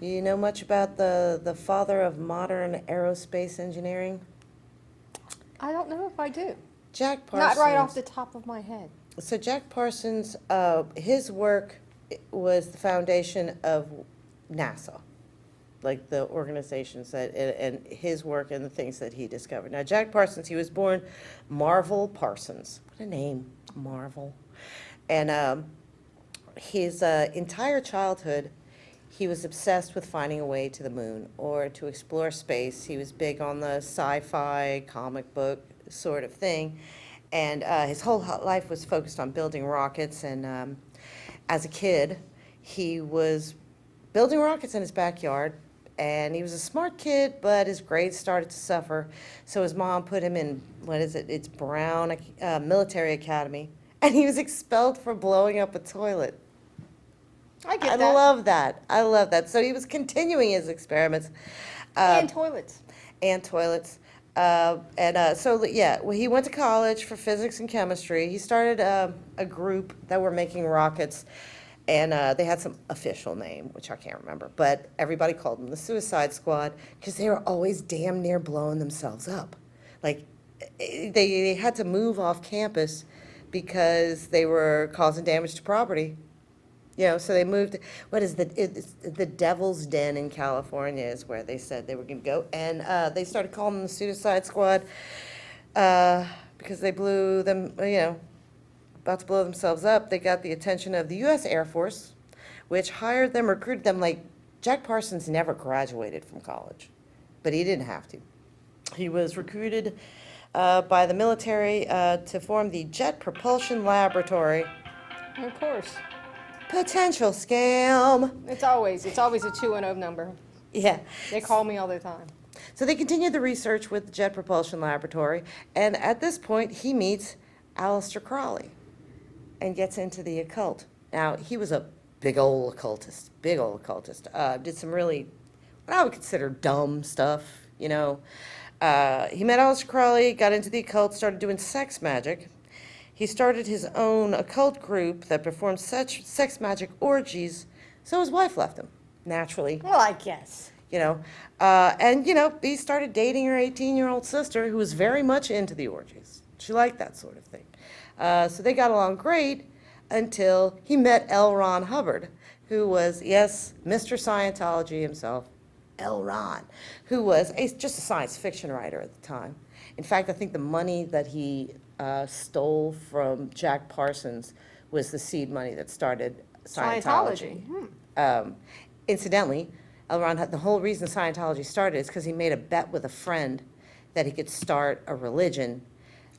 You know much about the father of modern aerospace engineering? I don't know if I do. Jack Not right off Parsons. the top of my head. So Jack Parsons, his work was the foundation of NASA, like the organizations that, and his work and the things that he discovered. Now, Jack Parsons, he was born Marvel Parsons. What a name, Marvel. And his entire childhood, he was obsessed with finding a way to the moon or to explore space. He was big on the sci-fi, comic book sort of thing. And his whole life was focused on building rockets. And as a kid, he was building rockets in his backyard. And he was a smart kid, but his grades started to suffer. So his mom put him in, what is it? It's Brown Military Academy. And he was expelled for blowing up a toilet. I get I that. love that. I love that. So he was continuing his experiments. And toilets. And toilets. Well, he went to college for physics and chemistry. He started a group that were making rockets, and they had some official name, which I can't remember, but everybody called them the Suicide Squad because they were always damn near blowing themselves up. Like, they had to move off campus because they were causing damage to property. So they moved, what is it's the Devil's Den in California is where they said they were going to go. And they started calling them the Suicide Squad because they blew them, about to blow themselves up. They got the attention of the U.S. Air Force, which hired them, recruited them. Like, Jack Parsons never graduated from college, but he didn't have to. He was recruited by the military to form the Jet Propulsion Laboratory. Of course. Potential scam. It's always a 210 number. Yeah. They call me all the time. So they continued the research with the Jet Propulsion Laboratory, and at this point, he meets Aleister Crowley and gets into the occult. Now, he was a big old occultist. Did some really, what I would consider dumb stuff, He met Aleister Crowley, got into the occult, started doing sex magic. He started his own occult group that performed such sex magic orgies, so his wife left him, naturally. Well, I guess. He started dating her 18-year-old sister, who was very much into the orgies. She liked that sort of thing. So they got along great until he met L. Ron Hubbard, who was, yes, Mr. Scientology himself, L. Ron, who was just a science fiction writer at the time. In fact, I think the money that he stole from Jack Parsons was the seed money that started Scientology. Incidentally, L. Ron, the whole reason Scientology started is because he made a bet with a friend that he could start a religion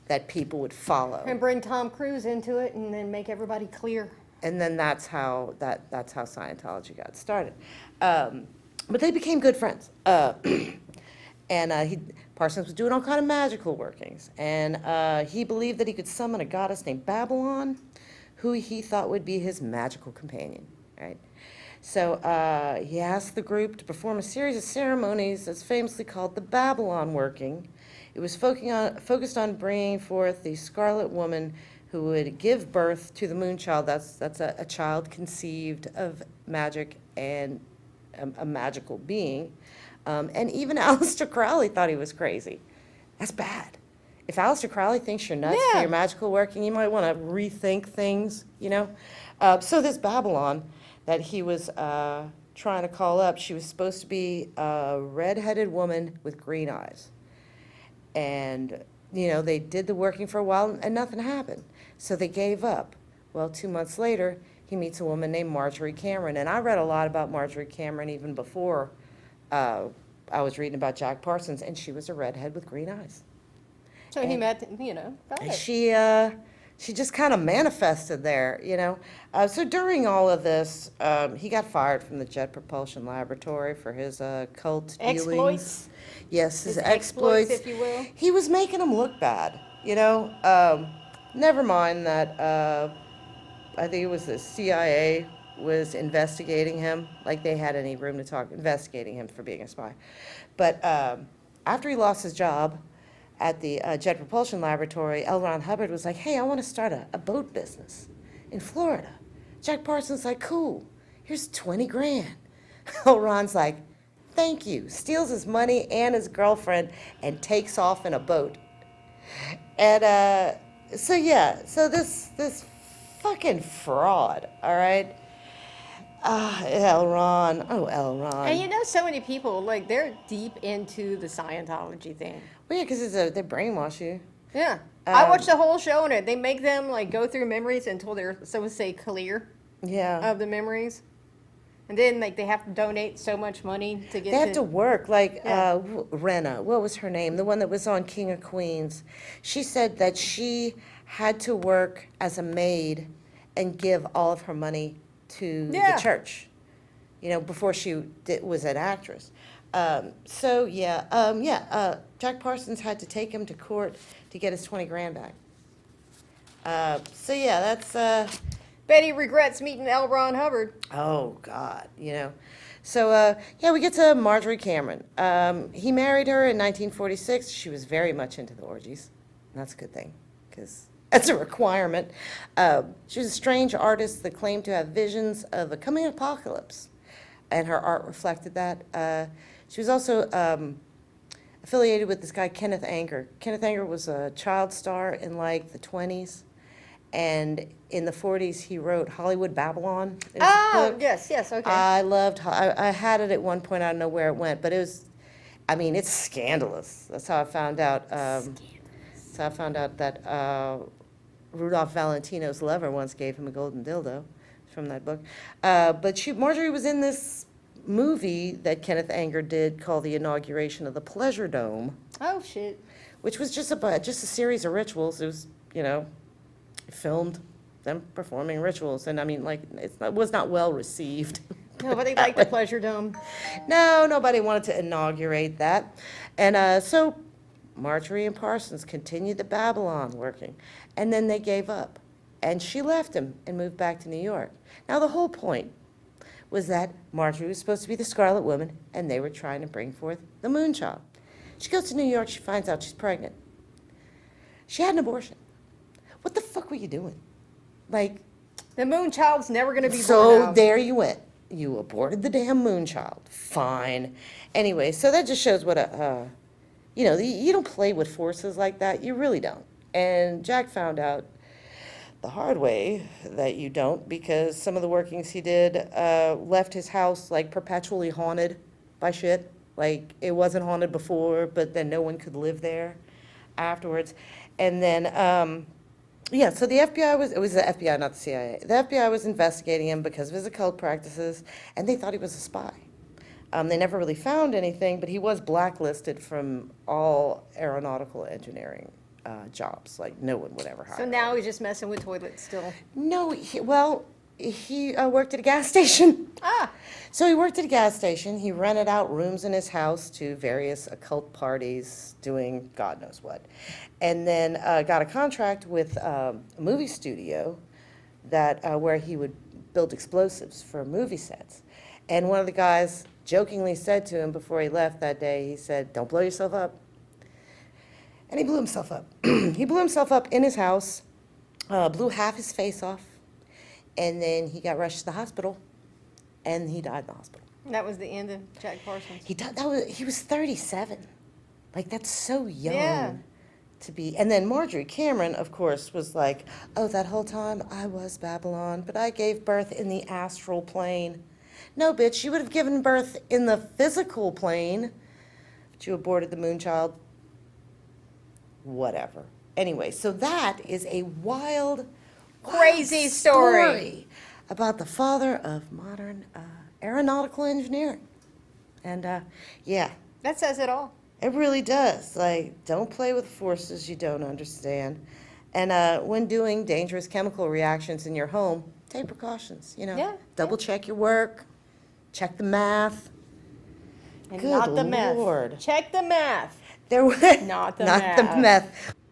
that people would follow. And bring Tom Cruise into it and then make everybody clear. And then that's how Scientology got started. But they became good friends. Parsons was doing all kind of magical workings, and he believed that he could summon a goddess named Babylon, who he thought would be his magical companion, right? So he asked the group to perform a series of ceremonies that's famously called the Babylon working. It was focused on bringing forth the Scarlet Woman who would give birth to the Moonchild. That's a child conceived of magic and a magical being. And even Aleister Crowley thought he was crazy. That's bad. If Aleister Crowley thinks you're nuts for your magical working, you might want to rethink things, So this Babylon that he was trying to call up, she was supposed to be a red-headed woman with green eyes. And, they did the working for a while and nothing happened. So they gave up. Well, 2 months later, he meets a woman named Marjorie Cameron. And I read a lot about Marjorie Cameron even before I was reading about Jack Parsons, and she was a redhead with green eyes. So he met, got it. She just kind of manifested there, So during all of this, he got fired from the Jet Propulsion Laboratory for his cult dealings. Exploits. Yes, his exploits, if you will. He was making them look bad, Never mind that I think it was the CIA was investigating him, like they had any room to talk, investigating him for being a spy. But after he lost his job at the Jet Propulsion Laboratory, L. Ron Hubbard was like, hey, I want to start a boat business in Florida. Jack Parsons like, cool, here's 20 grand. L. Ron's like, thank you, steals his money and his girlfriend and takes off in a boat. And so this fucking fraud, all right? L. Ron. Oh, L. Ron. And you know, so many people, like, they're deep into the Scientology thing. Well, yeah, because they brainwash you. Yeah. I watched the whole show on it. They make them, like, go through memories until they're, so to say, clear Yeah. of the memories. And then, like, they have to donate so much money to get They have to work. Like Yeah. Rena, what was her name? The one that was on King of Queens. She said that she had to work as a maid and give all of her money to Yeah. the church, before she was an actress. Jack Parsons had to take him to court to get his 20 grand back. That's, Betty regrets meeting L. Ron Hubbard. oh, God, we get to Marjorie Cameron. He married her in 1946. She was very much into the orgies. And that's a good thing, because that's a requirement. She was a strange artist that claimed to have visions of a coming apocalypse, and her art reflected that. She was also affiliated with this guy, Kenneth Anger. Kenneth Anger was a child star in, like, the 20s. And in the 40s, he wrote Hollywood Babylon. It was a Oh, book. yes, okay. I loved, I had it at one point, I don't know where it went, but it's scandalous. That's how I found out. That's how I found out that Rudolph Valentino's lover once gave him a golden dildo from that book. But Marjorie was in this movie that Kenneth Anger did called The Inauguration of the Pleasure Dome, Oh, shit. which was just a series of rituals. It was, filmed them performing rituals, and it was not well received. Nobody liked the Pleasure Dome. No, nobody wanted to inaugurate that. And so Marjorie and Parsons continued the Babylon working, and then they gave up. And she left him and moved back to New York. Now, the whole point was that Marjorie was supposed to be the Scarlet Woman, and they were trying to bring forth the Moonchild. She goes to New York, she finds out she's pregnant. She had an abortion. What the fuck were you doing? Like, The Moonchild's never going to be born so out. there you went. You aborted the damn Moonchild. Fine. Anyway, so that just shows what you don't play with forces like that. You really don't. And Jack found out the hard way that you don't, because some of the workings he did left his house, like, perpetually haunted by shit. Like, it wasn't haunted before, but then no one could live there afterwards. And then, so the FBI it was the FBI, not the CIA. The FBI was investigating him because of his occult practices, and they thought he was a spy. They never really found anything, but he was blacklisted from all aeronautical engineering jobs. Like, no one would ever hire So him. now he's just messing with toilets still. No, he worked at a gas station. Ah, So he worked at a gas station. He rented out rooms in his house to various occult parties doing God knows what. And then got a contract with a movie studio where he would build explosives for movie sets. And one of the guys jokingly said to him before he left that day, he said, "Don't blow yourself up." And he blew himself up. He blew himself up in his house, blew half his face off, and then he got rushed to the hospital, and he died in the hospital. that was the end of Jack Parsons. He was 37. Like, that's so young Yeah. to be. And then Marjorie Cameron, of course, was like, "Oh, that whole time I was Babylon, but I gave birth in the astral plane." No, bitch, you would have given birth in the physical plane, but you aborted the Moonchild. Whatever. Anyway, so that is a wild, Crazy story. about the father of modern aeronautical engineering. And That says it all. it really does. Like, don't play with forces you don't understand. And when doing dangerous chemical reactions in your home, take precautions, Yeah, Double check your work, check the math. And Good not the meth. Lord. Check the math. There was Not the not the meth. meth.